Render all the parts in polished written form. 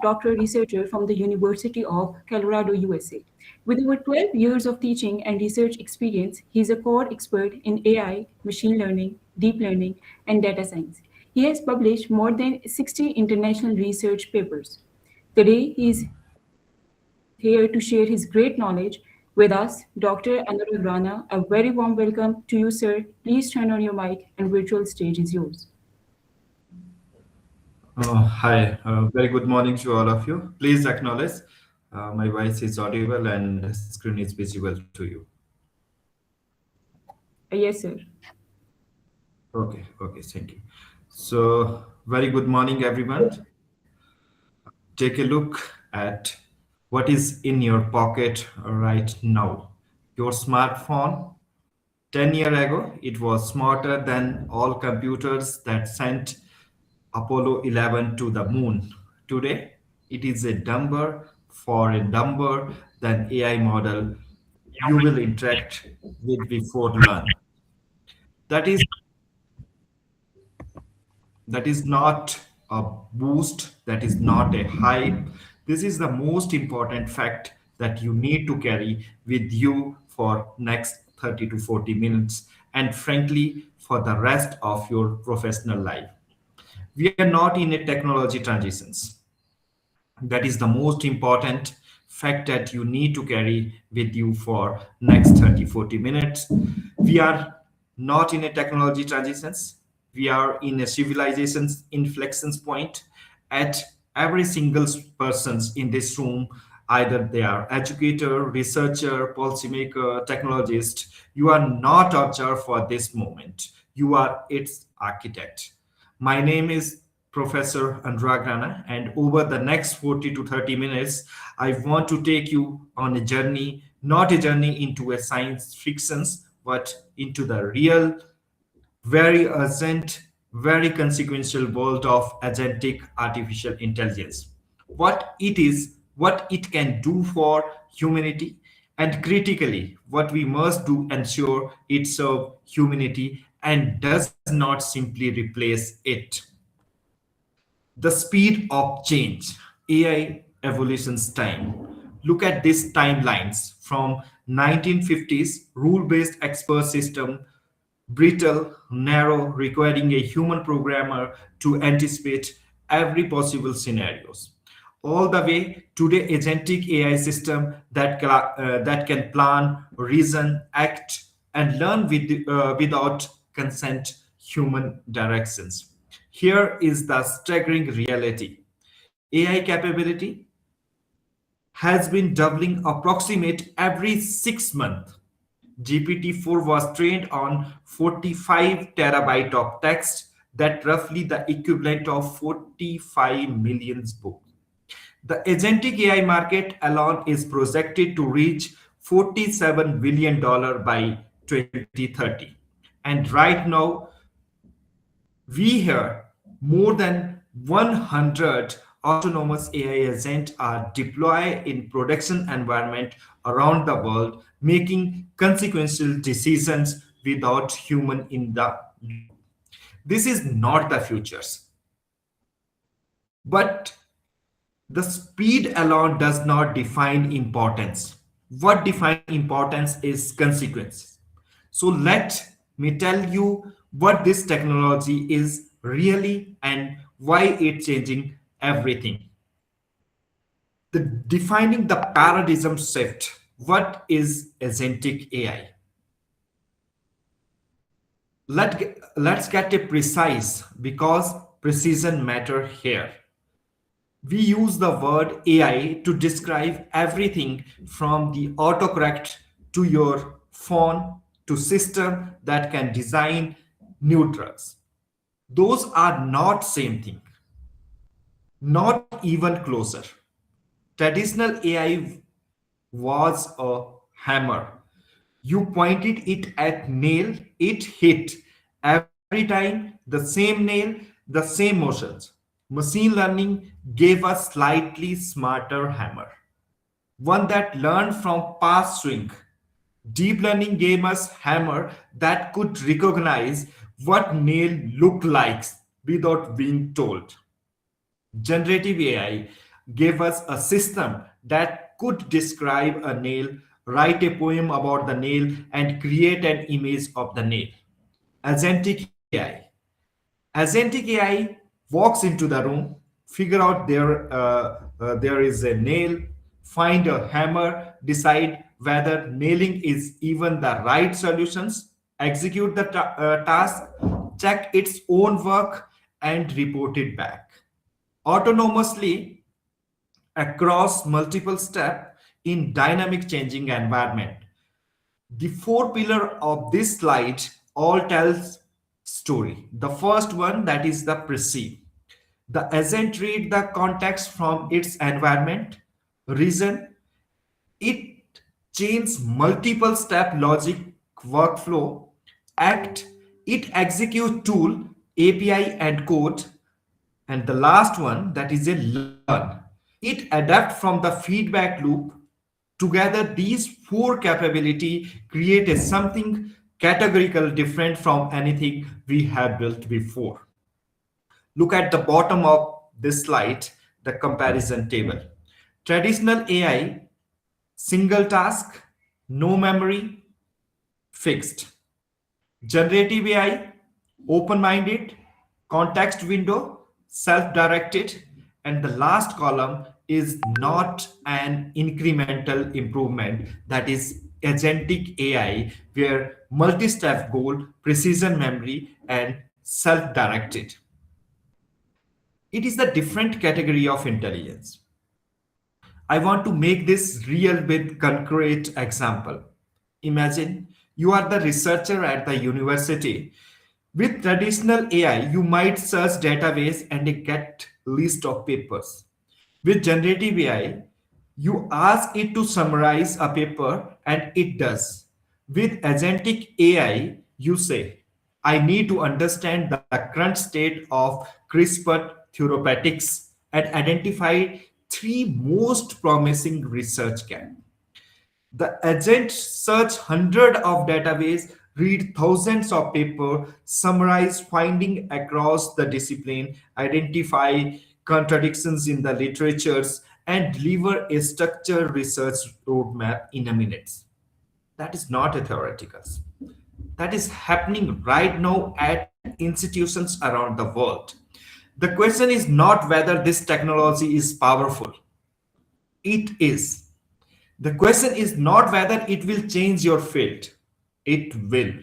doctoral researcher from the University of Colorado, USA. With over 12 years of teaching and research experience, he is a core expert in AI, machine learning, deep learning, and data science. He has published more than 60 international research papers. Today, he is here to share his great knowledge with us, Dr. Anurag Rana. A very warm welcome to you, sir. Please turn on your mic, and virtual stage is yours. Hi, very good morning to all of you. Please acknowledge my voice is audible and screen is visible to you. Yes, sir. Okay, thank you. So, very good morning, everyone. Take a look at what is in your pocket right now. Your smartphone, 10 years ago, it was smarter than all computers that sent Apollo 11 to the moon. Today, it is a dumber for a dumber than AI model you will interact with before learn. That is that is not a boost, that is not a hype. This is the most important fact that you need to carry with you for next 30 to 40 minutes and frankly for the rest of your professional life. We are not in a technology transitions. That is the most important fact that you need to carry with you for next 30-40 minutes. We are not in a technology transitions. We are in a civilization's inflections point. At every single persons in this room, either they are educator, researcher, policymaker, technologist, you are not observed for this moment, you are its architect. My name is Professor Anurag Rana, and over the next 40 to 30 minutes, I want to take you on a journey, not a journey into a science fictions, but into the real, very urgent, very consequential world of agentic artificial intelligence. What it is, what it can do for humanity, and critically, what we must do ensure it serves humanity and does not simply replace it. The speed of change, AI evolution's time. Look at these timelines from 1950s rule-based expert system, brittle, narrow, requiring a human programmer to anticipate every possible scenarios. All the way to the agentic AI system that can plan, reason, act, and learn without consent human directions. Here is the staggering reality. AI capability has been doubling approximate every 6 months. GPT-4 was trained on 45 terabyte of text, that roughly the equivalent of 45 million books. The agentic AI market alone is projected to reach $47 billion by 2030. And right now, we hear more than 100 autonomous AI agents are deployed in production environment around the world, making consequential decisions without human in the loop. This is not the futures, but the speed alone does not define importance. What defines importance is consequences. So let me tell you what this technology is really and why it's changing everything. The defining the paradigm shift. What is agentic AI? Let's get it precise because precision matter here. We use the word AI to describe everything from the autocorrect to your phone to system that can design new drugs. Those are not same thing, not even closer. Traditional AI was a hammer. You pointed it at nail, it hit every time the same nail, the same motions. Machine learning gave a slightly smarter hammer, one that learned from past swing. Deep learning gave us hammer that could recognize what nail looked like without being told. Generative AI gave us a system that could describe a nail, write a poem about the nail, and create an image of the nail. Agentic AI. Agentic AI walks into the room, figure out there is a nail, find a hammer, decide whether nailing is even the right solutions, execute the task, check its own work, and report it back autonomously across multiple steps in dynamic changing environment. The four pillar of this slide all tells story. The first one, that is the perceive. The agent read the context from its environment, reason, it chains multiple step logic workflow, act, it execute tool, API and code, and the last one, that is a learn. It adapt from the feedback loop. Together, these four capability create a something categorical different from anything we have built before. Look at the bottom of this slide, the comparison table. Traditional AI, single task, no memory, fixed. Generative AI, open minded, context window, self directed, and the last column is not an incremental improvement, that is agentic AI, where multi step goal, precision memory, and self directed. It is a different category of intelligence. I want to make this real with concrete example. Imagine you are the researcher at the university. With traditional AI, you might search database and get list of papers. With generative AI, you ask it to summarize a paper and it does. With agentic AI, you say, I need to understand the current state of CRISPR therapeutics and identify three most promising research gaps. The agent search hundreds of database, read thousands of paper, summarize finding across the discipline, identify contradictions in the literatures, and deliver a structured research roadmap in a minute. That is not a theoretical. That is happening right now at institutions around the world. The question is not whether this technology is powerful. It is. The question is not whether it will change your field. It will.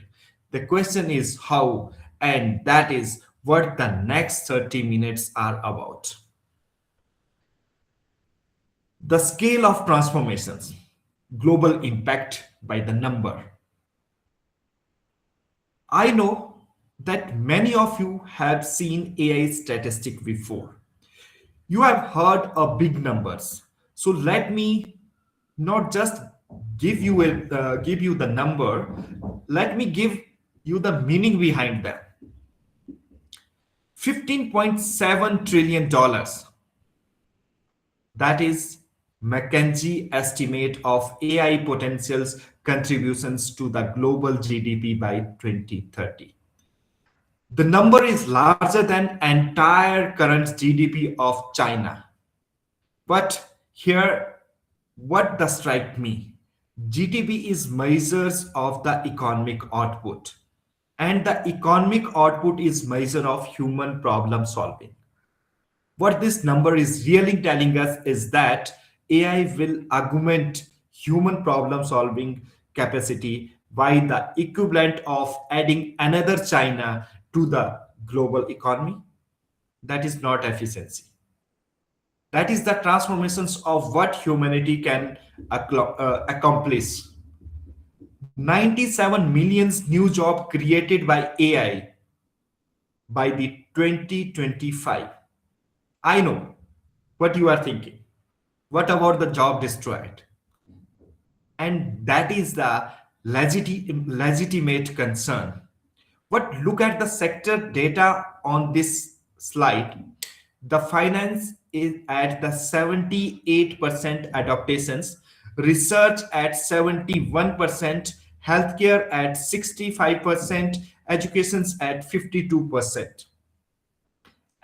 The question is how, and that is what the next 30 minutes are about. The scale of transformations, global impact by the number. I know that many of you have seen AI statistic before. You have heard of big numbers. So let me not just give you the number. Let me give you the meaning behind them. $15.7 trillion. That is McKinsey estimate of AI potential's contributions to the global GDP by 2030. The number is larger than entire current GDP of China. But here, what does strike me? GDP is measures of the economic output, and the economic output is measure of human problem solving. What this number is really telling us is that AI will augment human problem solving capacity by the equivalent of adding another China to the global economy. That is not efficiency. That is the transformations of what humanity can accomplish. 97 million new jobs created by AI by the 2025. I know what you are thinking. What about the job destroyed? And that is the legitimate concern. But look at the sector data on this slide. The finance is at the 78% adaptations, research at 71%, healthcare at 65%, education's at 52%.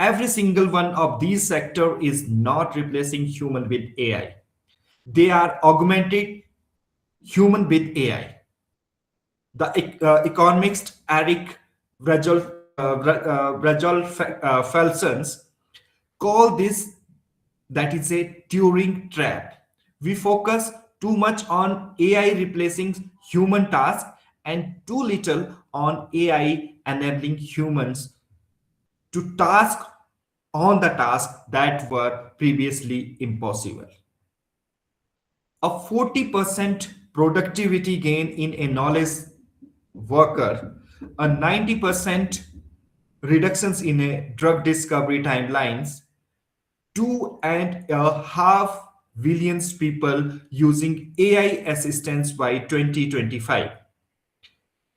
Every single one of these sectors is not replacing human with AI. They are augmented human with AI. The economist Eric Felsons call this that is a Turing trap. We focus too much on AI replacing human tasks and too little on AI enabling humans to task on the tasks that were previously impossible. A 40% productivity gain in a knowledge worker, a 90% reductions in a drug discovery timelines, 2.5 billion people using AI assistance by 2025.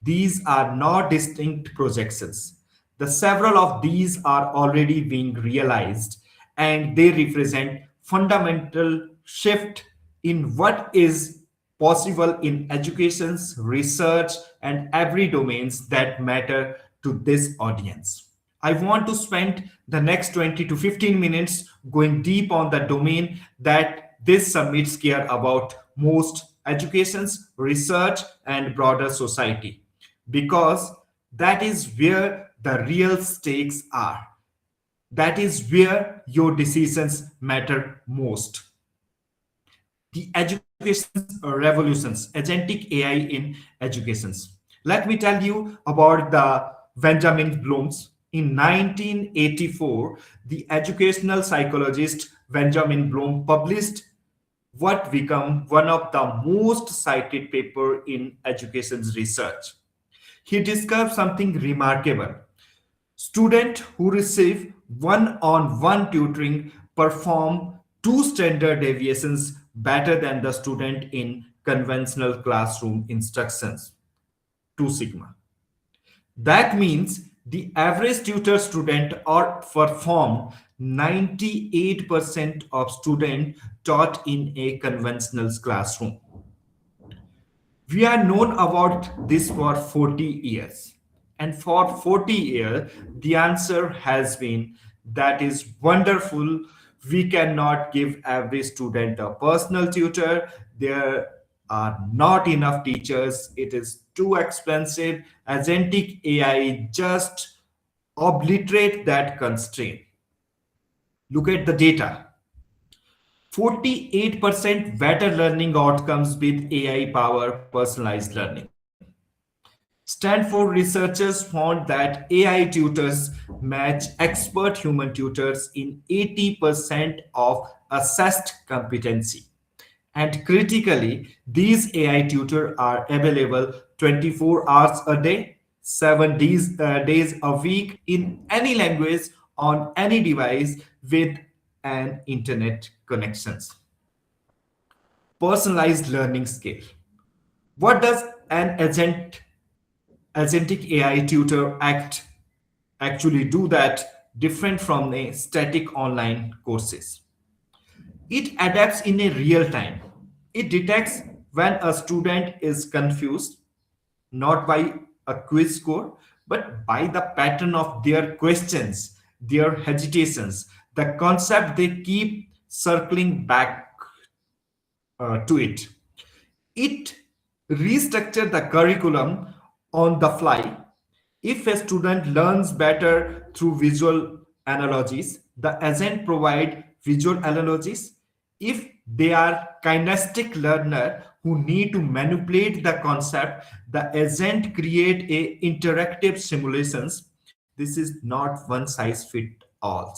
These are not distinct projections. The several of these are already being realized and they represent fundamental shift in what is possible in education's research and every domains that matter to this audience. I want to spend the next 20 to 15 minutes going deep on the domain that this summits care about most education's research and broader society because that is where the real stakes are. That is where your decisions matter most. The education's revolutions, agentic AI in educations. Let me tell you about the Benjamin Bloom's. In 1984, the educational psychologist Benjamin Bloom published what became one of the most cited paper in education's research. He described something remarkable. Students who receive one-on-one tutoring perform two standard deviations better than the student in conventional classroom instructions, 2 sigma. That means the average tutor student outperformed 98% of students taught in a conventional classroom. We are known about this for 40 years. And for 40 years, the answer has been that is wonderful. We cannot give every student a personal tutor. There are not enough teachers. It is too expensive. Agentic AI just obliterate that constraint. Look at the data. 48% better learning outcomes with AI power personalized learning. Stanford researchers found that AI tutors match expert human tutors in 80% of assessed competency. And critically, these AI tutors are available 24 hours a day, 7 days a week in any language on any device with an internet connections. Personalized learning scale. What does an agentic AI tutor actually do that different from a static online courses? It adapts in a real time. It detects when a student is confused, not by a quiz score, but by the pattern of their questions, their hesitations, the concept they keep circling back to it. It restructured the curriculum on the fly. If a student learns better through visual analogies, the agent provide visual analogies. If they are kinesthetic learner who need to manipulate the concept, the agent create a interactive simulations. This is not one size fit all.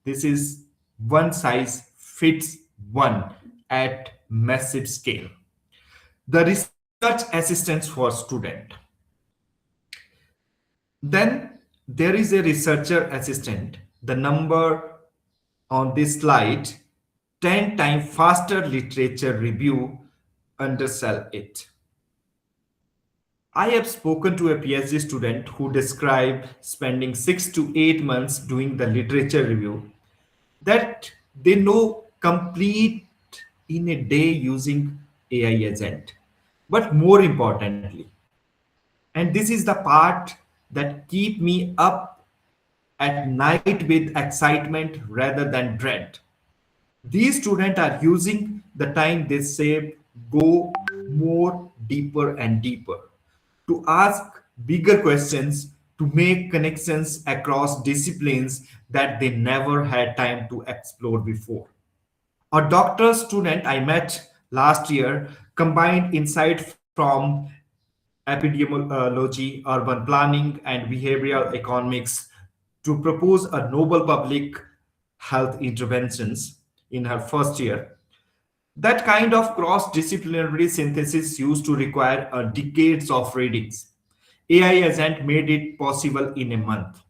This is one size fits one at massive scale. The research assistance for student. Then there is a researcher assistant. The number on this slide, 10 times faster literature review, undersell it. I have spoken to a PhD student who described spending 6 to 8 months doing the literature review that they know complete in a day using AI agent. But more importantly, and this is the part that keep me up at night with excitement rather than dread. These students are using the time they save go more deeper and deeper to ask bigger questions, to make connections across disciplines that they never had time to explore before. A doctor student I met last year combined insight from epidemiology, urban planning, and behavioral economics to propose a novel public health interventions in her first year. That kind of cross-disciplinary synthesis used to require decades of readings. AI hasn't made it possible in a month.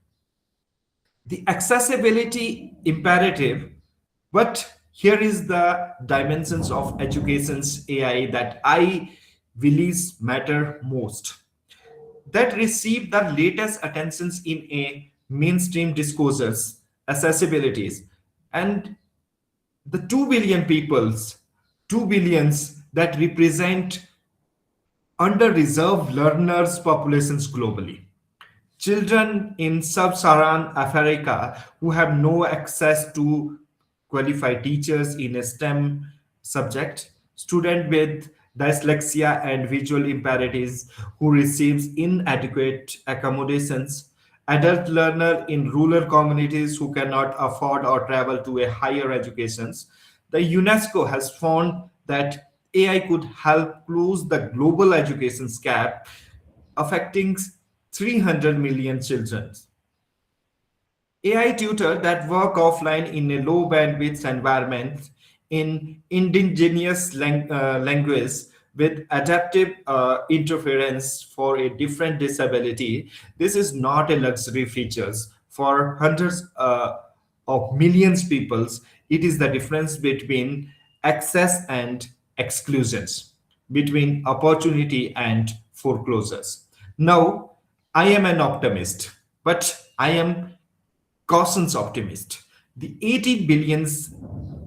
The accessibility imperative, but here is the dimensions of education's AI that I believe matter most, that receive the latest attentions in a mainstream discourses, accessibilities, and the 2 billion peoples, 2 billions that represent under-reserved learners populations globally. Children in sub-Saharan Africa who have no access to qualified teachers in a STEM subject, student with dyslexia and visual impairments who receives inadequate accommodations, adult learner in rural communities who cannot afford or travel to a higher educations. The UNESCO has found that AI could help close the global education gap affecting 300 million children. AI tutor that work offline in a low bandwidth environment in indigenous language with adaptive interference for a different disability. This is not a luxury features for hundreds of millions peoples. It is the difference between access and exclusions, between opportunity and foreclosures. Now, I am an optimist, but I am cautions optimist. The 80 billions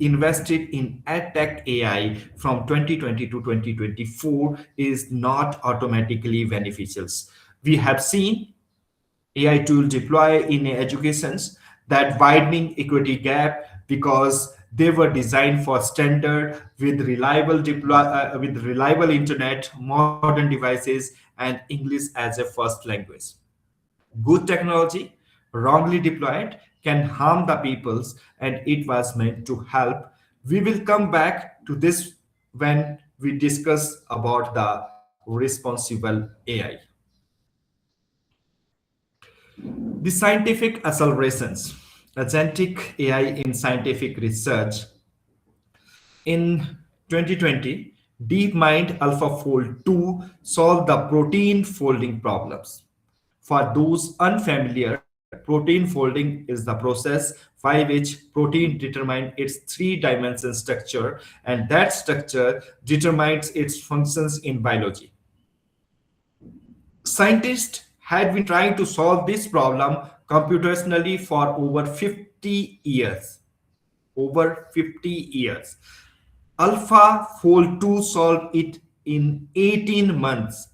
invested in edtech AI from 2020 to 2024 is not automatically beneficial. We have seen AI tool deploy in educations that widening equity gap because they were designed for standard with reliable internet, modern devices, and English as a first language. Good technology, wrongly deployed, can harm the peoples, and it was meant to help. We will come back to this when we discuss about the responsible AI. The scientific accelerations, agentic AI in scientific research. In 2020, DeepMind AlphaFold 2 solved the protein folding problems. For those unfamiliar, protein folding is the process by which protein determines its three-dimensional structure, and that structure determines its functions in biology. Scientists had been trying to solve this problem computationally for over 50 years. Over 50 years. AlphaFold 2 solved it in 18 months.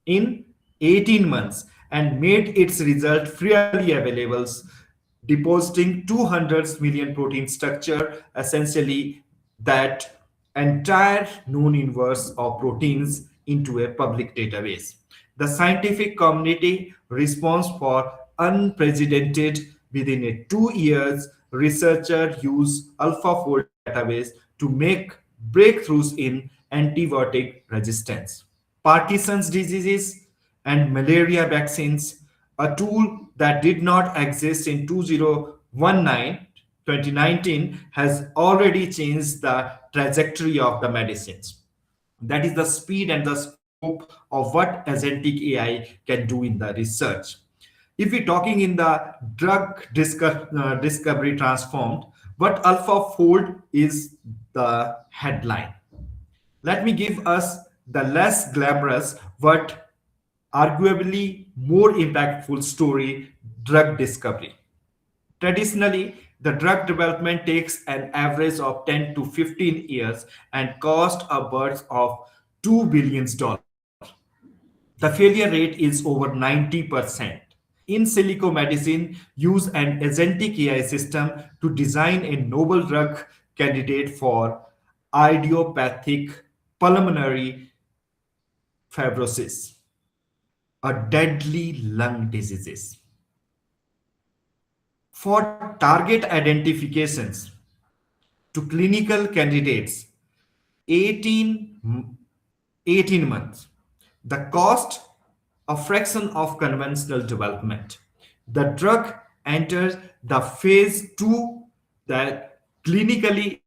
In 18 months and made its result freely available, depositing 200 million protein structure, essentially that entire known universe of proteins into a public database. The scientific community response for unprecedented within a 2 years, researchers use AlphaFold database to make breakthroughs in antibiotic resistance, Parkinson's diseases, and malaria vaccines, a tool that did not exist in 2019 has already changed the trajectory of the medicines. That is the speed and the scope of what agentic AI can do in the research. If we're talking in the discovery transformed, what AlphaFold is the headline. Let me give us the less glamorous but arguably more impactful story, drug discovery. Traditionally, the drug development takes an average of 10 to 15 years and cost upwards of $2 billion. The failure rate is over 90%. In silico medicine, use an agentic AI system to design a novel drug candidate for idiopathic pulmonary fibrosis, a deadly lung disease. For target identifications to clinical candidates, 18, 18 months. The cost, a fraction of conventional development. The drug enters the phase 2 that clinically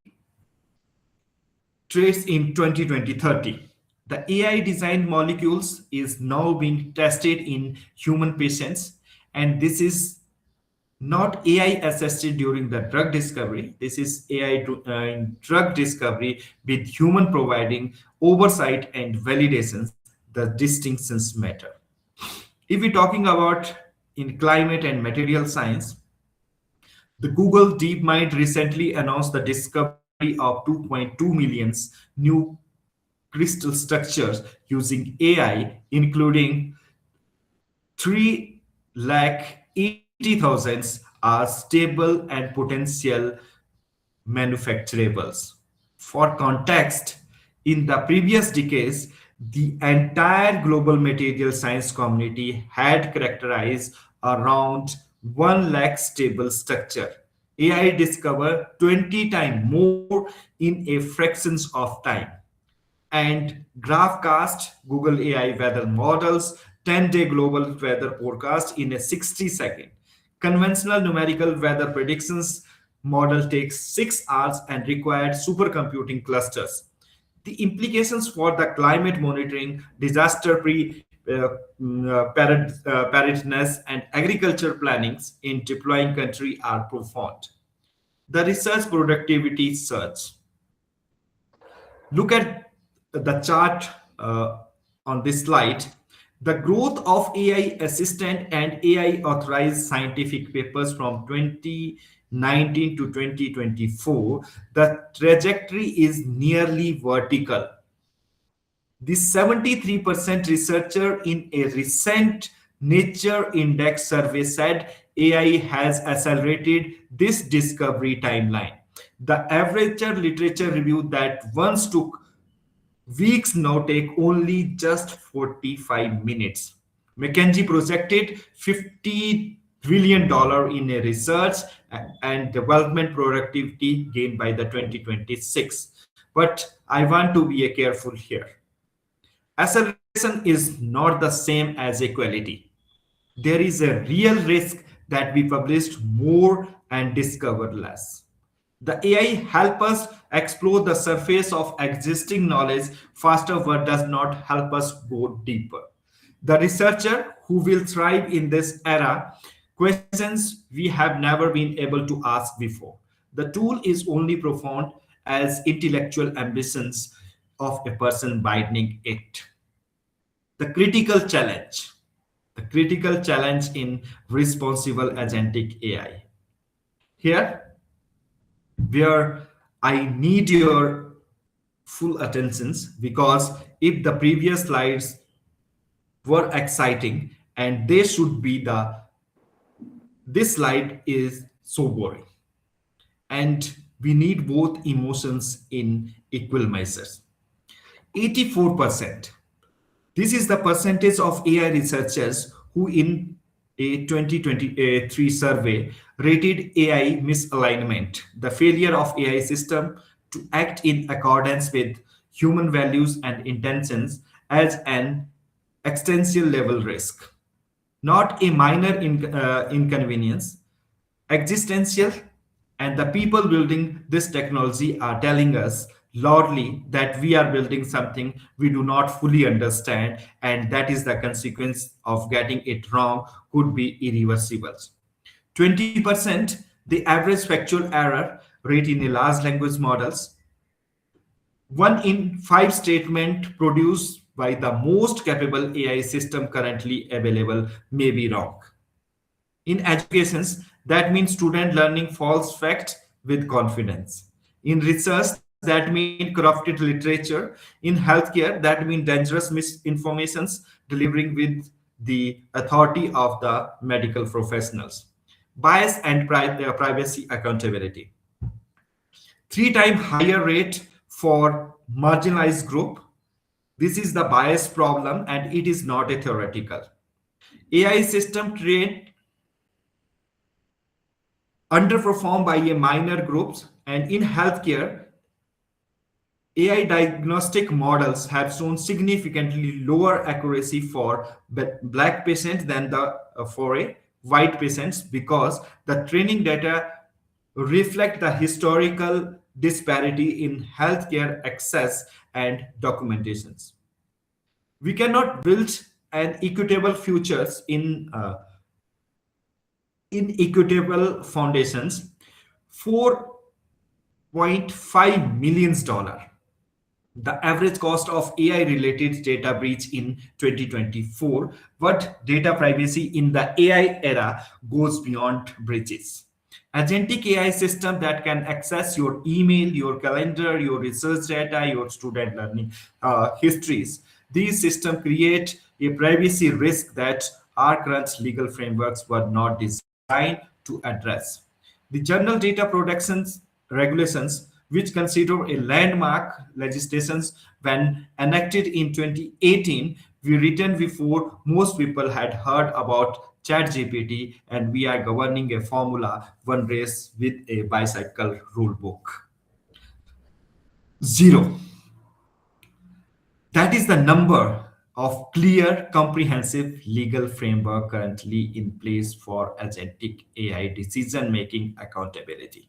trace in 2020-30. The AI designed molecules is now being tested in human patients, and this is not AI assisted during the drug discovery. This is AI in drug discovery with human providing oversight and validations. The distinctions matter. If we're talking about in climate and material science, the Google DeepMind recently announced the discovery of 2.2 million new crystal structures using AI, including 3 lakh 80,000 are stable and potential manufacturables. For context, in the previous decades, the entire global material science community had characterized around 1 lakh stable structure. AI discovered 20 times more in a fractions of time, and GraphCast, Google AI weather models, 10-day global weather forecast in a 60-second. Conventional numerical weather predictions model takes 6 hours and required supercomputing clusters. The implications for the climate monitoring, disaster preparedness, and agriculture plannings in deploying country are profound. The research productivity surge. Look at the chart on this slide. The growth of AI assistant and AI authorized scientific papers from 2019 to 2024, the trajectory is nearly vertical. The 73% researcher in a recent Nature Index survey said AI has accelerated this discovery timeline. The average literature review that once took weeks now take only just 45 minutes. McKinsey projected $50 billion in a research and development productivity gain by the 2026. But I want to be careful here. Acceleration is not the same as equality. There is a real risk that we published more and discover less. The AI help us explore the surface of existing knowledge faster, but does not help us go deeper. The researcher who will thrive in this era questions we have never been able to ask before. The tool is only profound as intellectual ambitions of a person widening it. The critical challenge. The critical challenge in responsible agentic AI. Here, where I need your full attentions, because if the previous slides were exciting and they should be the this slide is so boring, and we need both emotions in equal measures. 84%. This is the percentage of AI researchers who, in a 2023 survey, rated AI misalignment, the failure of AI system to act in accordance with human values and intentions, as an existential level risk, not a minor inconvenience, existential. And the people building this technology are telling us loudly that we are building something we do not fully understand, and that is the consequence of getting it wrong could be irreversible. 20%, the average factual error rate in the large language models. 1 in 5 statement produced by the most capable AI system currently available may be wrong. In educations, that means student learning false facts with confidence. In research, that means corrupted literature. In healthcare, that means dangerous misinformations delivering with the authority of the medical professionals. Bias and privacy accountability. Three-time higher rate for marginalized group. This is the bias problem and it is not a theoretical. AI system trained underperform by a minor groups, and in healthcare AI diagnostic models have shown significantly lower accuracy for black patients than for a white patients because the training data reflect the historical disparity in healthcare access and documentations. We cannot build an equitable futures in inequitable foundations. 4.5 million dollars the average cost of AI related data breach in 2024, but data privacy in the AI era goes beyond breaches. Agentic AI system that can access your email, your calendar, your research data, your student learning histories. These systems create a privacy risk that our current legal frameworks were not designed to address. The General Data Protection Regulations, which consider a landmark legislation when enacted in 2018, were written before most people had heard about ChatGPT, and we are governing a Formula One race with a bicycle rulebook. Zero. That is the number of clear, comprehensive legal framework currently in place for agentic AI decision making accountability.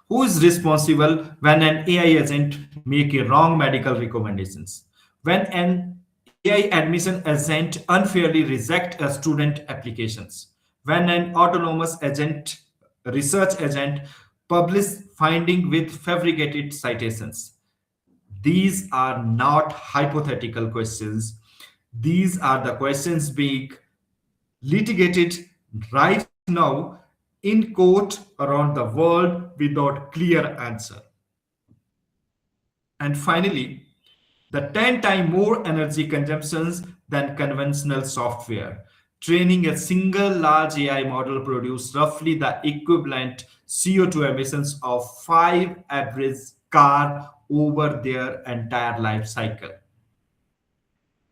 Who is responsible when an AI agent make a wrong medical recommendations? When an AI admission agent unfairly reject a student applications? When an autonomous agent, research agent publish finding with fabricated citations? These are not hypothetical questions. These are the questions being litigated right now in court around the world without clear answer. And finally, the 10 times more energy consumptions than conventional software. Training a single large AI model produces roughly the equivalent CO2 emissions of 5 average car over their entire life cycle.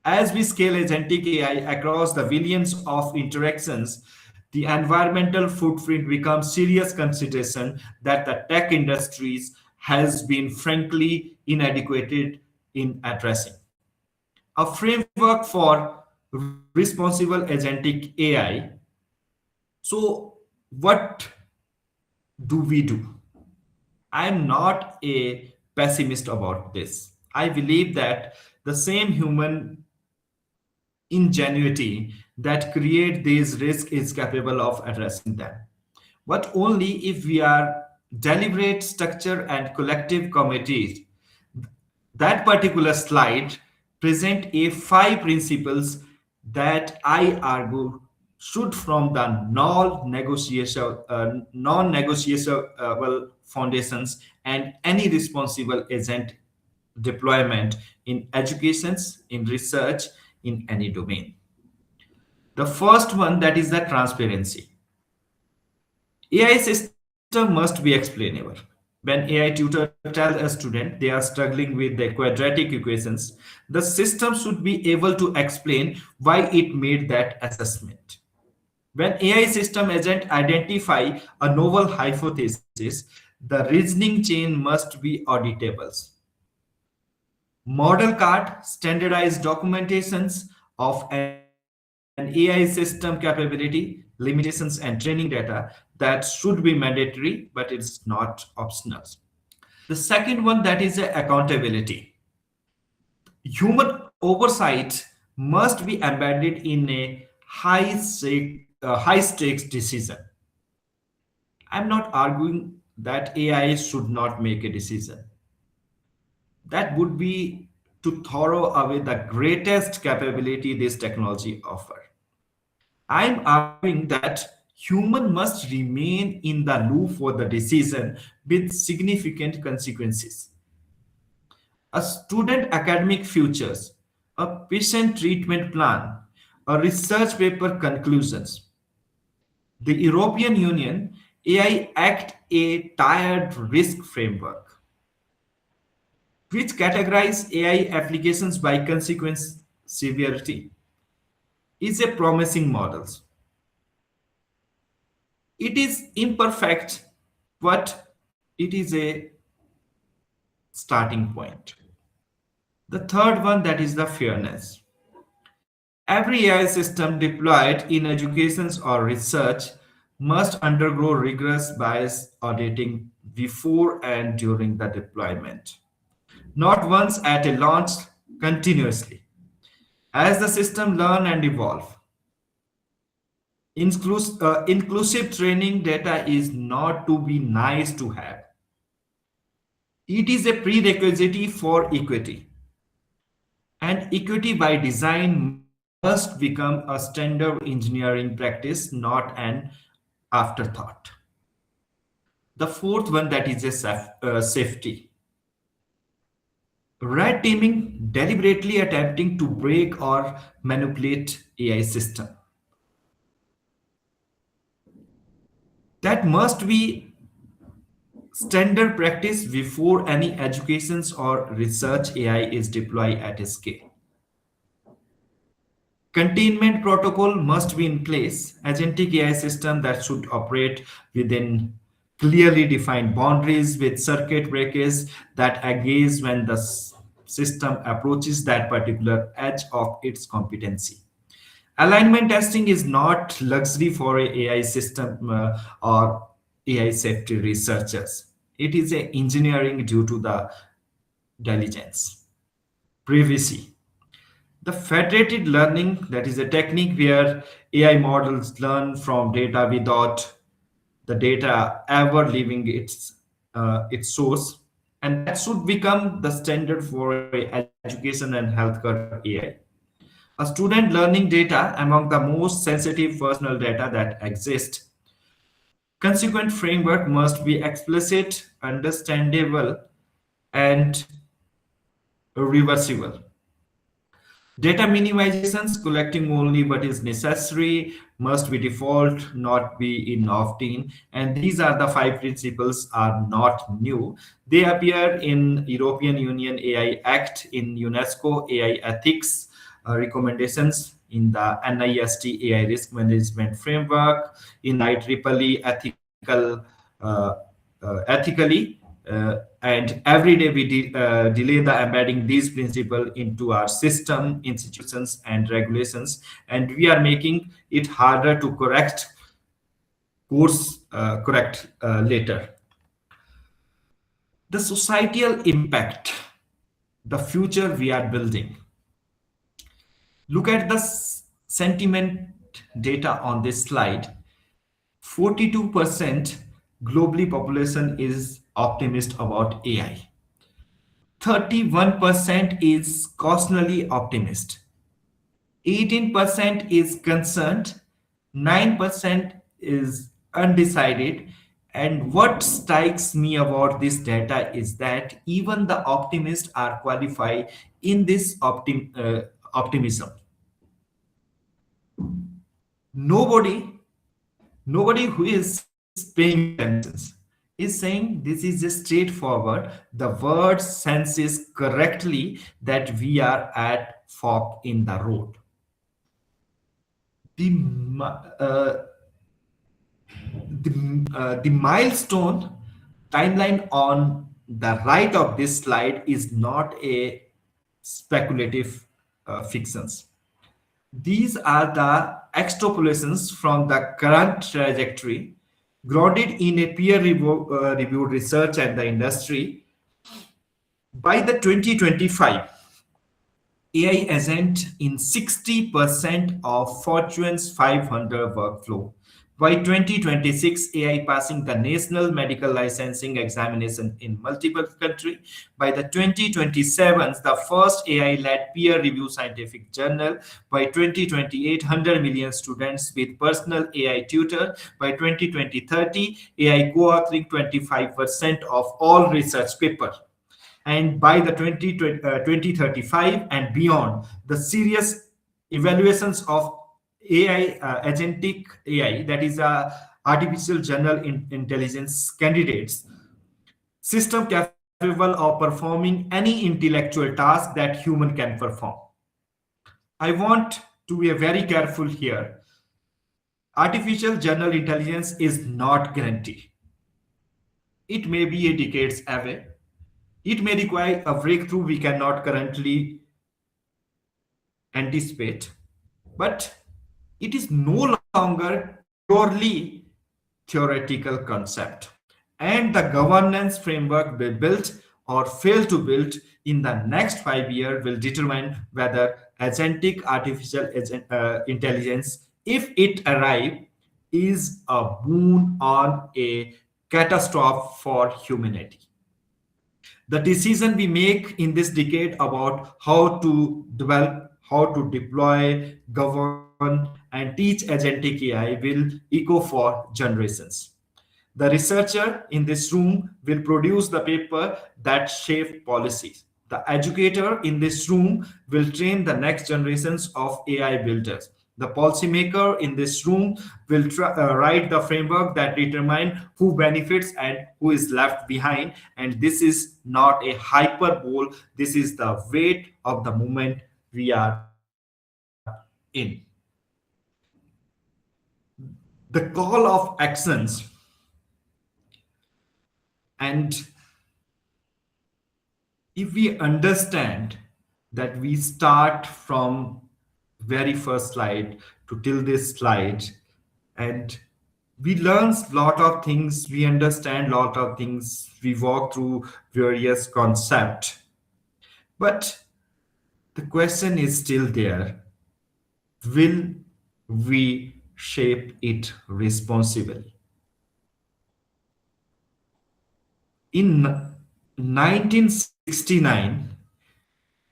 As we scale agentic AI across the billions of interactions, the environmental footprint becomes serious consideration that the tech industries has been frankly inadequate in addressing. A framework for responsible agentic AI. So, what do we do? I am not a pessimist about this. I believe that the same human ingenuity that create these risks is capable of addressing them, but only if we are deliberate structure and collective committees. That particular slide present a five principles that I argue should from the non-negotiable foundations and any responsible agent deployment in educations, in research, in any domain. The first one, that is the transparency. AI system must be explainable. When AI tutor tells a student they are struggling with the quadratic equations, the system should be able to explain why it made that assessment. When AI system agent identify a novel hypothesis, the reasoning chain must be auditable. Model card, standardized documentations of an AI system capability, limitations, and training data that should be mandatory, but it's not optional. The second one, that is accountability. Human oversight must be embedded in a high stakes decision. I'm not arguing that AI should not make a decision. That would be to throw away the greatest capability this technology offers. I'm arguing that human must remain in the loop for the decision with significant consequences. A student academic futures, a patient treatment plan, A research paper conclusions. The European Union AI Act a tiered risk framework, which categorize AI applications by consequence severity, is a promising model. It is imperfect, but it is a starting point. The third one, that is the fairness. Every AI system deployed in education or research must undergo rigorous bias auditing before and during the deployment, not once at a launch, continuously. As the system learn and evolve, inclusive training data is not to be nice to have. It is a prerequisite for equity. And equity by design must become a standard engineering practice, not an afterthought. The fourth one, that is a safety. Red teaming, deliberately attempting to break or manipulate AI system. That must be standard practice before any educations or research AI is deployed at a scale. Containment protocol must be in place. Agentic AI system that should operate within clearly defined boundaries with circuit breakers that engage when the system approaches that particular edge of its competency. Alignment testing is not luxury for a AI system or AI safety researchers. It is a engineering due to the diligence. Privacy. The federated learning, that is a technique where AI models learn from data without the data ever leaving its source, and that should become the standard for education and healthcare AI. A student learning data among the most sensitive personal data that exists. Consequent framework must be explicit, understandable, and reversible. Data minimizations, collecting only what is necessary, must be default, not be in opt-in. And these are the five principles are not new. They appear in European Union AI Act, in UNESCO AI ethics recommendations, in the NIST AI risk management framework, in IEEE ethically, and every day we delay the embedding these principles into our system, institutions, and regulations, and we are making it harder to correct later. The societal impact, the future we are building. Look at the sentiment data on this slide. 42% globally population is optimistic about AI. 31% is cautiously optimistic. 18% is concerned. 9% is undecided. And what strikes me about this data is that even the optimists are qualified in this optimism. Nobody Nobody who is paying attention is saying this is just straightforward. The word senses correctly that we are at fork in the road. The the milestone timeline on the right of this slide is not a speculative fictions. These are the extrapolations from the current trajectory, grounded in a peer reviewed research and the industry. By the 2025, AI agent in 60% of Fortune's 500 workflow. By 2026, AI passing the national medical licensing examination in multiple countries. By the 2027, the first AI-led peer-reviewed scientific journal. By 2028, 100 million students with personal AI tutor. By 2030, AI co-authoring 25% of all research papers, and by the 2035 and beyond, the serious evaluations of AI, agentic AI, that is artificial general intelligence candidates, system capable of performing any intellectual task that human can perform. I want to be very careful here. Artificial general intelligence is not guaranteed. It may be a decades away. It may require a breakthrough we cannot currently anticipate, but it is no longer purely theoretical concept. And the governance framework we built or fail to build in the next 5 years will determine whether agentic artificial intelligence, if it arrive, is a boon or a catastrophe for humanity. The decision we make in this decade about how to develop, how to deploy, govern, and teach agentic AI will echo for generations. The researcher in this room will produce the paper that shape policies. The educator in this room will train the next generations of AI builders. The policymaker in this room will write the framework that determine who benefits and who is left behind. And this is not a hyperbole. This is the weight of the moment we are in. The call of actions and if we understand that we start from very first slide to till this slide and we learn lot of things, we understand lot of things, we walk through various concepts, but the question is still there: will we shape it responsibly? In 1969,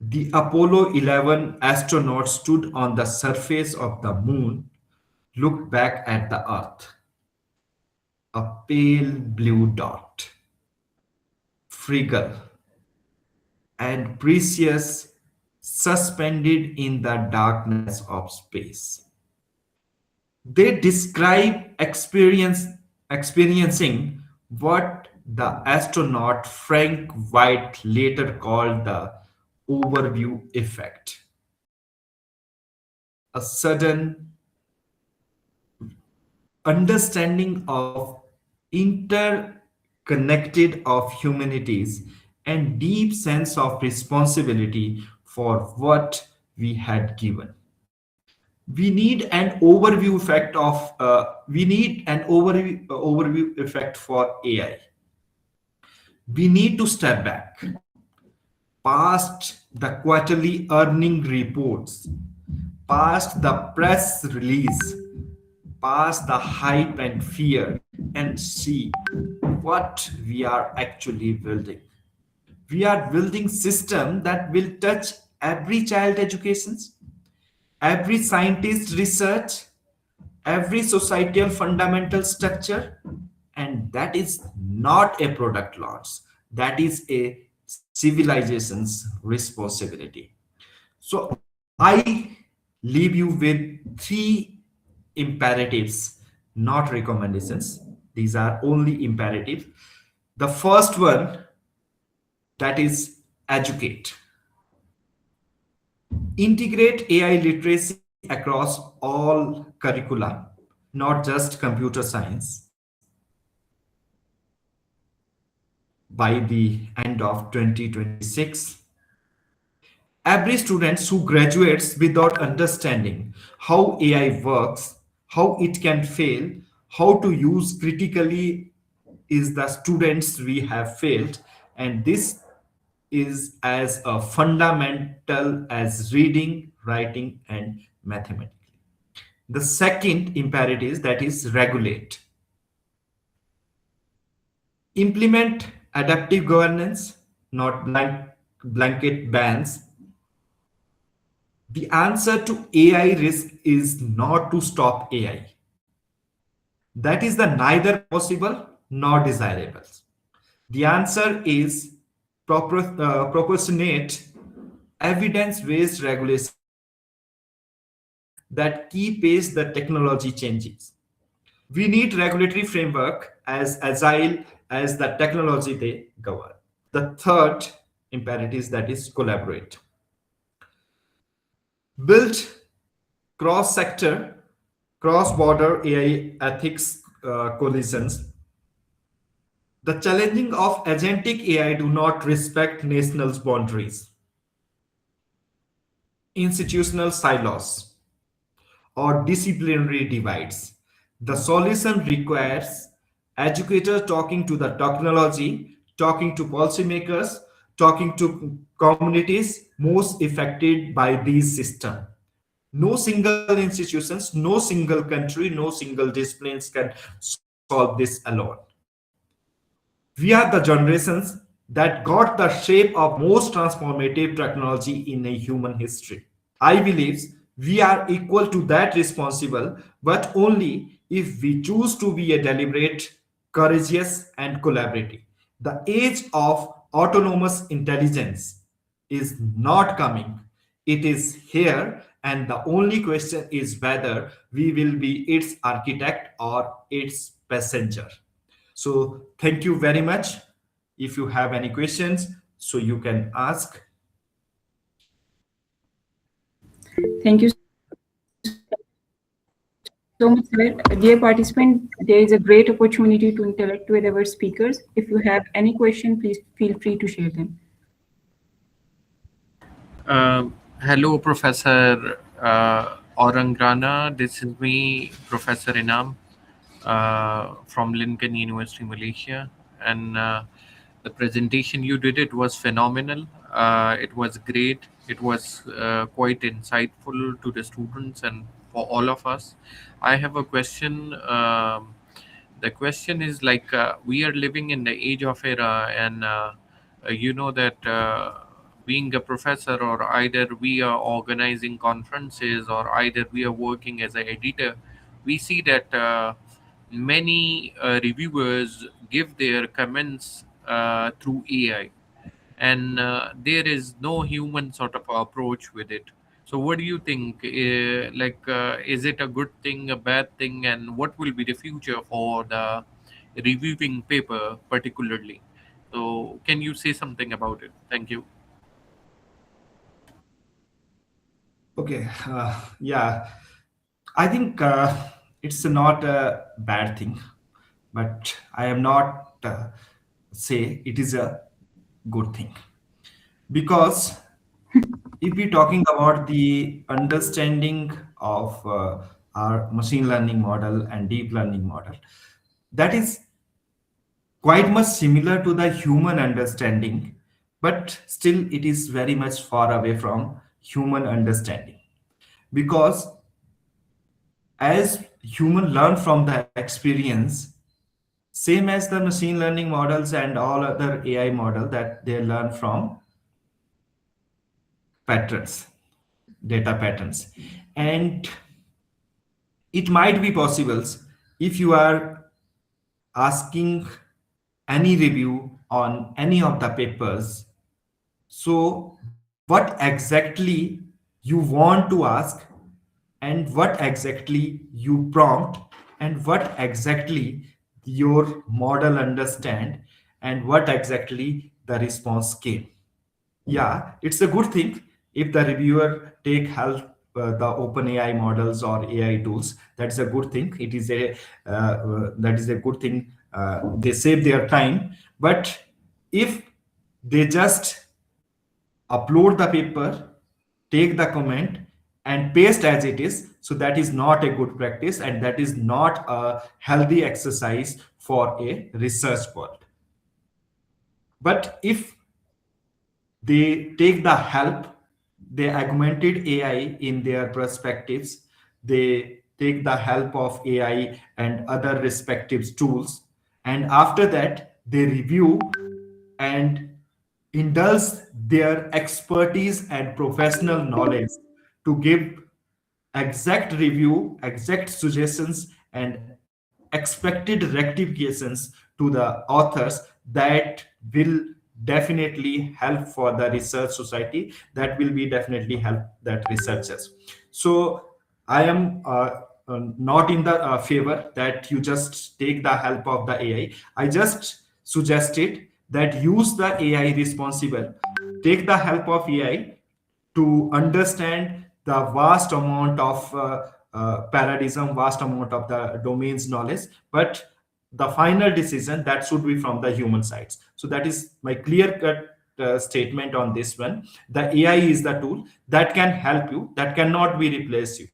the Apollo 11 astronauts stood on the surface of the moon, looked back at the Earth, a pale blue dot, fragile and precious, suspended in the darkness of space. They describe experiencing what the astronaut Frank White later called the overview effect. A sudden understanding of interconnected of humanities and deep sense of responsibility for what we had given. We need an overview effect for AI. We need to step back past the quarterly earning reports, past the press release, past the hype and fear, and see what we are actually building. We are building system that will touch every child educations, every scientist research, every societal fundamental structure, and that is not a product launch. That is a civilization's responsibility. So I leave you with three imperatives, not recommendations. These are only imperatives. The first one, that is educate. Integrate AI literacy across all curricula, not just computer science, by the end of 2026. Every student who graduates without understanding how AI works, how it can fail, how to use critically is the students we have failed, and this is as a fundamental as reading, writing, and mathematics. The second imperative is that is regulate. Implement adaptive governance, not blanket bans. The answer to AI risk is not to stop AI. That is the neither possible nor desirable. The answer is proportionate, evidence-based regulation that keep pace the technology changes. We need regulatory framework as agile as the technology they govern. The third imperative is that is collaborate. Build cross-sector, cross-border AI ethics coalitions. The challenging of agentic AI do not respect national boundaries, institutional silos, or disciplinary divides. The solution requires educators talking to the technology, talking to policymakers, talking to communities most affected by these systems. No single institutions, no single country, no single disciplines can solve this alone. We are the generations that got the shape of most transformative technology in a human history. I believe we are equal to that responsible, but only if we choose to be a deliberate, courageous, and collaborative. The age of autonomous intelligence is not coming. It is here, and the only question is whether we will be its architect or its passenger. So, thank you very much. If you have any questions, so you can ask. Thank you so much, sir. Dear participant, there is a great opportunity to interact with our speakers. If you have any question, please feel free to share them. Hello, Professor Anurag Rana. This is me, Professor Inam, from Lincoln University, Malaysia. And the presentation you did, it was phenomenal. It was great. It was quite insightful to the students and for all of us. I have a question. The question is like we are living in the age of era, and you know that being a professor, or either we are organizing conferences, or either we are working as an editor, we see that many reviewers give their comments through AI, and there is no human sort of approach with it. So what do you think, is it a good thing, a bad thing, and what will be the future for the reviewing paper particularly? So can you say something about it? Thank you. Okay, yeah, I think it's not a bad thing, but I am not say it is a good thing because if we're talking about the understanding of our machine learning model and deep learning model, that is quite much similar to the human understanding, but still it is very much far away from human understanding because as human learn from the experience, same as the machine learning models and all other AI model that they learn from patterns, data patterns. And it might be possible if you are asking any review on any of the papers. So, what exactly you want to ask, and what exactly you prompt, and what exactly your model understand, and what exactly the response came. Yeah, it's a good thing if the reviewer take help the open AI models or AI tools. That's a good thing. It is a that is a good thing. They save their time. But if they just upload the paper, take the comment, and paste as it is, so that is not a good practice, and that is not a healthy exercise for a research world. But if they take the help, they augmented AI in their perspectives, they take the help of AI and other respective tools, and after that they review and indulge their expertise and professional knowledge to give exact review, exact suggestions, and expected rectifications to the authors that will definitely help for the research society, that will be definitely help that researchers. So I am not in the favor that you just take the help of the AI. I just suggested that use the AI responsible. Take the help of AI to understand the vast amount of paradigm, vast amount of the domains knowledge, but the final decision that should be from the human sides. So that is my clear cut statement on this one. The AI is the tool that can help you, that cannot be replace you.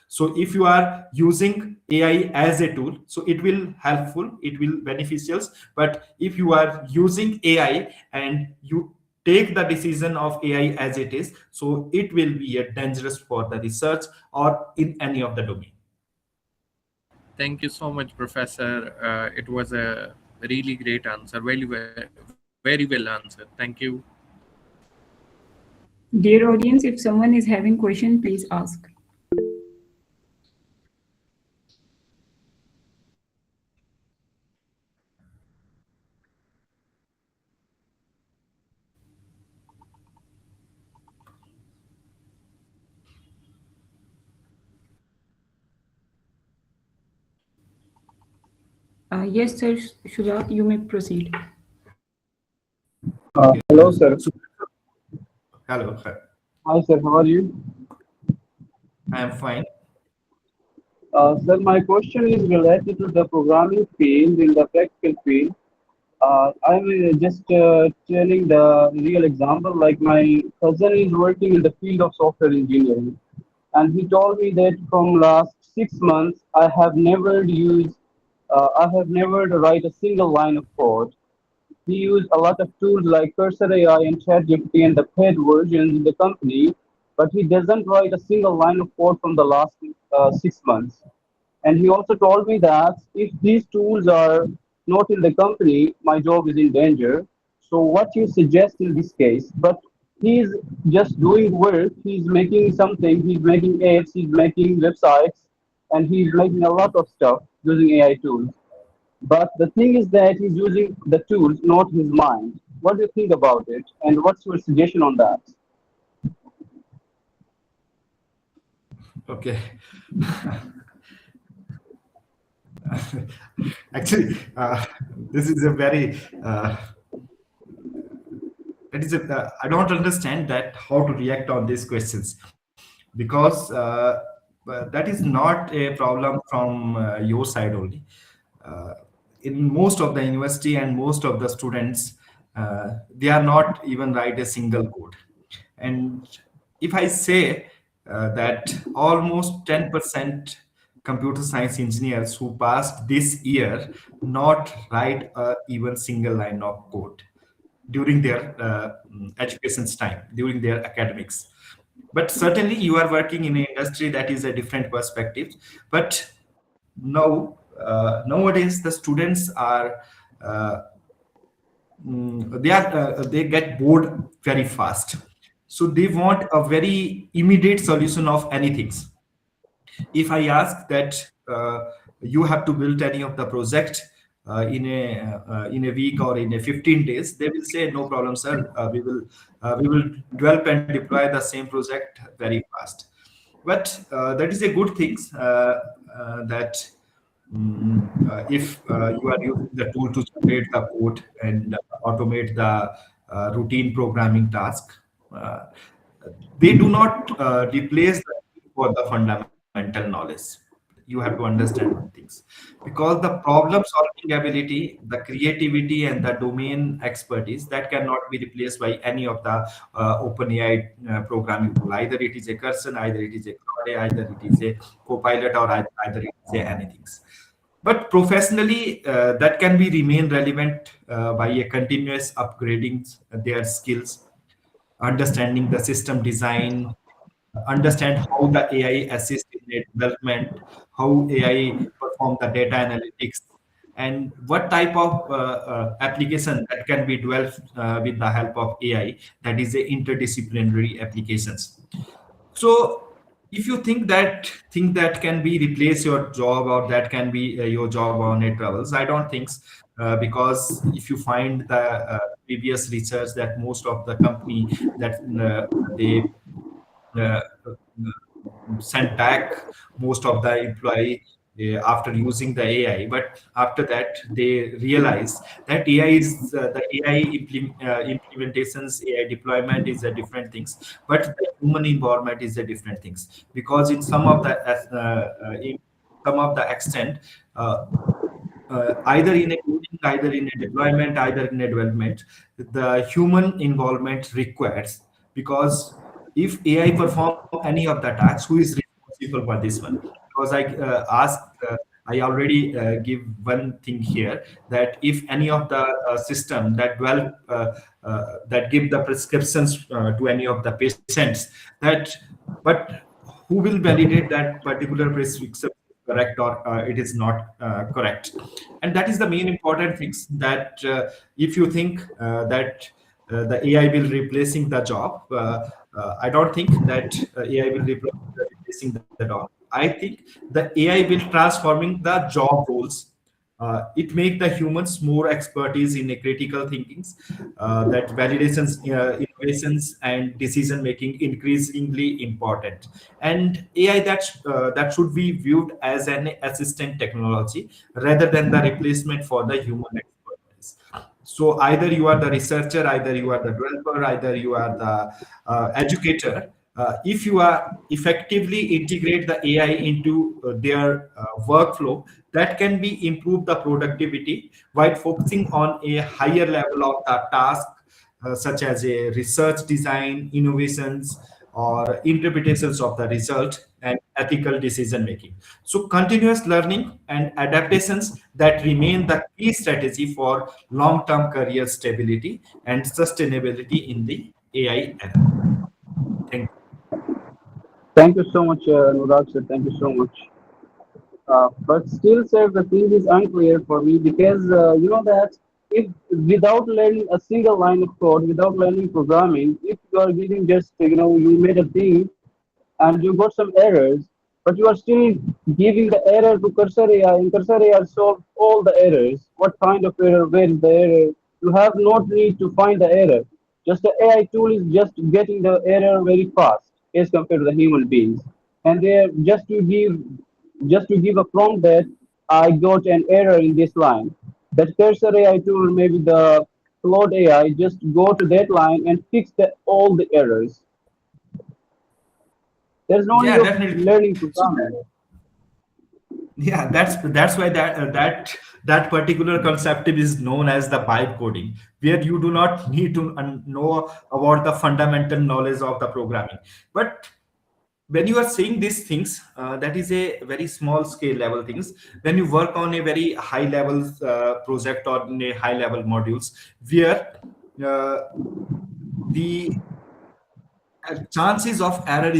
So if you are using AI as a tool, so it will helpful, it will beneficial. But if you are using AI and you take the decision of AI as it is, so it will be a dangerous for the research or in any of the domain. Thank you so much, Professor. It was a really great answer, very well answered. Thank you. Dear audience, if someone is having question, please ask. Yes, sir, Shula, you may proceed. Okay. Hello, sir. So, hello. Hi, sir. How are you? I am fine. Sir, my question is related to the programming field in the practical field. I'm just telling the real example. Like my cousin is working in the field of software engineering, and he told me that from last 6 months, I have never write a single line of code. We use a lot of tools like Cursor AI and ChatGPT and the paid versions in the company, but he doesn't write a single line of code from the last 6 months. And he also told me that if these tools are not in the company, my job is in danger. So what you suggest in this case? But he's just doing work. He's making something. He's making apps. He's making websites, and he's making a lot of stuff using AI tools. But the thing is that he's using the tools, not his mind. What do you think about it? And what's your suggestion on that? Okay. Actually, this is a very that is a, I don't understand that how to react on these questions, because that is not a problem from your side only. uh, in most of the university and most of the students, they are not even write a single code. And if I say that almost 10% computer science engineers who passed this year not write a even single line of code during their education's time, during their academics. But certainly you are working in an industry that is a different perspective. But now, nowadays the students are uh, they get bored very fast, so they want a very immediate solution of anything. If I ask that you have to build any of the project in a week or in a 15 days, they will say no problem, sir. We will develop and deploy the same project very fast. But that is a good thing, that if you are using the tool to generate the code and automate the routine programming task, uh, they do not replace the need for the fundamental knowledge. You have to understand one things, because the problem solving ability, the creativity, and the domain expertise that cannot be replaced by any of the OpenAI programming tool. Either it is a Cursor, either it is a Claude, either it is a Copilot, or either it is a anything. But professionally, that can be remain relevant by a continuous upgrading their skills, understanding the system design, understand how the AI assists in the development, how AI perform the data analytics, and what type of application that can be developed with the help of AI. That is a interdisciplinary applications. So if you think that can be replace your job, or that can be your job on a travels, I don't think because if you find the previous research that most of the company that they uh, sent back most of the employee after using the AI. But after that, they realize that AI is the AI implementations, AI deployment is a different things, but the human involvement is a different things. Because in in some of the extent, uh, either in a coding, either in a deployment, either in a development, the human involvement requires. Because if AI perform any of the tasks, who is responsible for this one? Because I asked, I already give one thing here, that if any of the system that that give the prescriptions to any of the patients, that but who will validate that particular prescription correct or it is not correct? And that is the main important things, that if you think that the AI will replacing the job, I don't think that AI will replacing the job. I think the AI will transforming the job roles. It make the humans more expertise in a critical thinkings, that validations, innovations, and decision making increasingly important. And AI that should be viewed as an assistant technology rather than the replacement for the human expertise. So either you are the researcher, either you are the developer, either you are the educator. If you are effectively integrate the AI into their workflow, that can be improve the productivity while focusing on a higher level of the task, such as a research design, innovations, or interpretations of the result, and ethical decision making. So continuous learning and adaptations that remain the key strategy for long-term career stability and sustainability in the AI era. Thank you. Thank you so much, Anurag sir. Thank you so much. But still, sir, the thing is unclear for me because you know that if without learning a single line of code, without learning programming, if you are giving just you made a thing and you got some errors, but you are still giving the error to Cursor AI, and Cursor AI solve all the errors. What kind of error? Where is the error? You have no need to find the error. Just the AI tool is just getting the error very fast as compared to the human beings. And they just to give a prompt that I got an error in this line. That Cursor AI tool, maybe the Claude AI, just go to that line and fix all the errors. There's no need Yeah, of definitely. learning So programming. yeah, that's why that particular concept is known as the vibe coding, where you do not need to know about the fundamental knowledge of the programming. But when you are saying these things, that is a very small scale level things. When you work on a very high level project or in a high level modules, where uh, the chances of error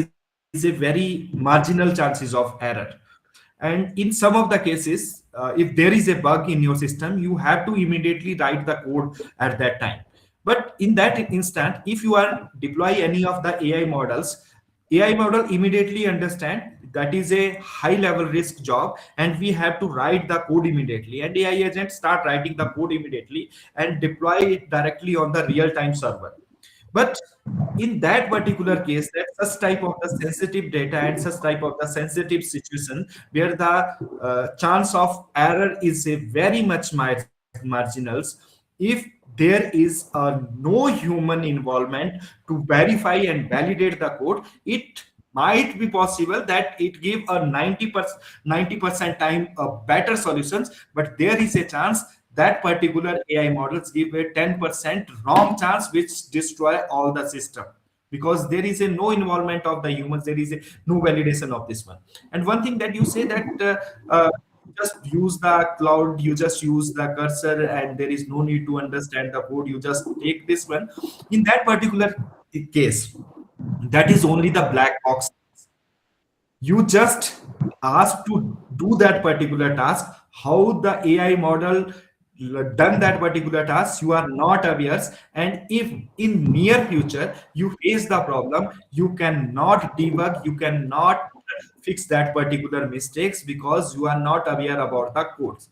is a very marginal chances of error. And in some of the cases, if there is a bug in your system, you have to immediately write the code at that time. But in that instant, if you are deploy any of the AI models, AI model immediately understand that is a high level risk job, and we have to write the code immediately, and AI agent start writing the code immediately and deploy it directly on the real time server. But in that particular case, that such type of the sensitive data and such type of the sensitive situation, where the chance of error is a very much marginals, if there is no human involvement to verify and validate the code, it might be possible that it give a 90% time better solutions. But there is a chance that particular AI models give a 10% wrong chance, which destroy all the system, because there is a no involvement of the humans, there is a no validation of this one. And one thing that you say that just use the cloud, you just use the cursor, and there is no need to understand the code, you just take this one. In that particular case, that is only the black box. You just ask to do that particular task. How the AI model done that particular task, you are not aware. And if in near future you face the problem, you cannot debug, you cannot fix that particular mistakes, because you are not aware about the codes.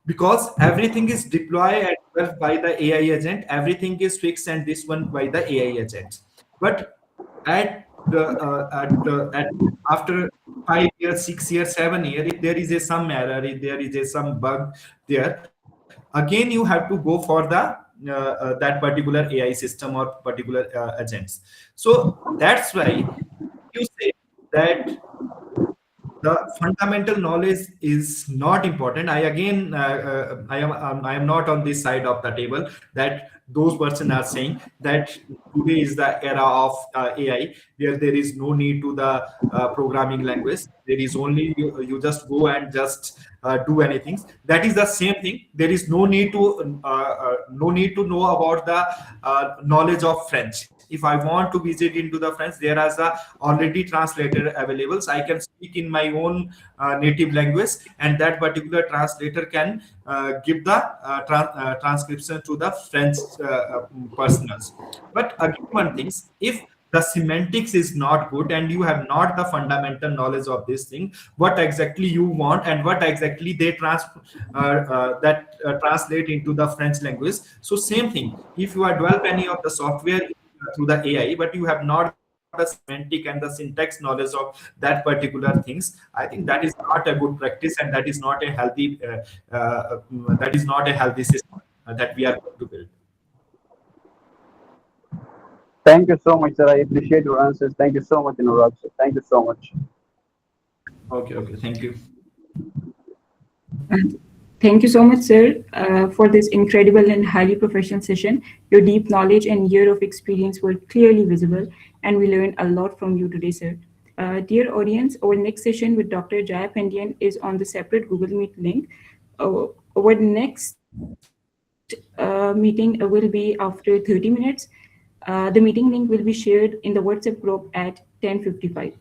Because everything is deployed and developed by the AI agent, everything is fixed and this one by the AI agent. But at at after 5 years, 6 years, 7 years, if there is a some error, if there is a some bug there, again you have to go for the that particular AI system or particular agents. So that's why you say that the fundamental knowledge is not important. I again I am not on this side of the table that those person are saying that today is the era of AI where there is no need to the programming language. There is only you just go and just do anything. That is the same thing. There is no need to no need to know about the knowledge of French. If I want to visit into the French, there is a already translator available. So I can speak in my own native language, and that particular translator can give the transcription to the French personals. But again, one thing, if the semantics is not good and you have not the fundamental knowledge of this thing, what exactly you want and what exactly they translate into the French language. So same thing, if you are develop any of the software through the AI, but you have not the semantic and the syntax knowledge of that particular things, I think that is not a good practice, and that is not a healthy that is not a healthy system that we are going to build. Thank you so much, sir. I appreciate your answers. Thank you so much, Anurag. Sir. Thank you so much. Okay, thank you. Thank you so much, sir, for this incredible and highly professional session. Your deep knowledge and year of experience were clearly visible, and we learned a lot from you today, sir. Dear audience, our next session with Dr. Jaya Pandian is on the separate Google Meet link. Our next meeting will be after 30 minutes. The meeting link will be shared in the WhatsApp group at 10:55.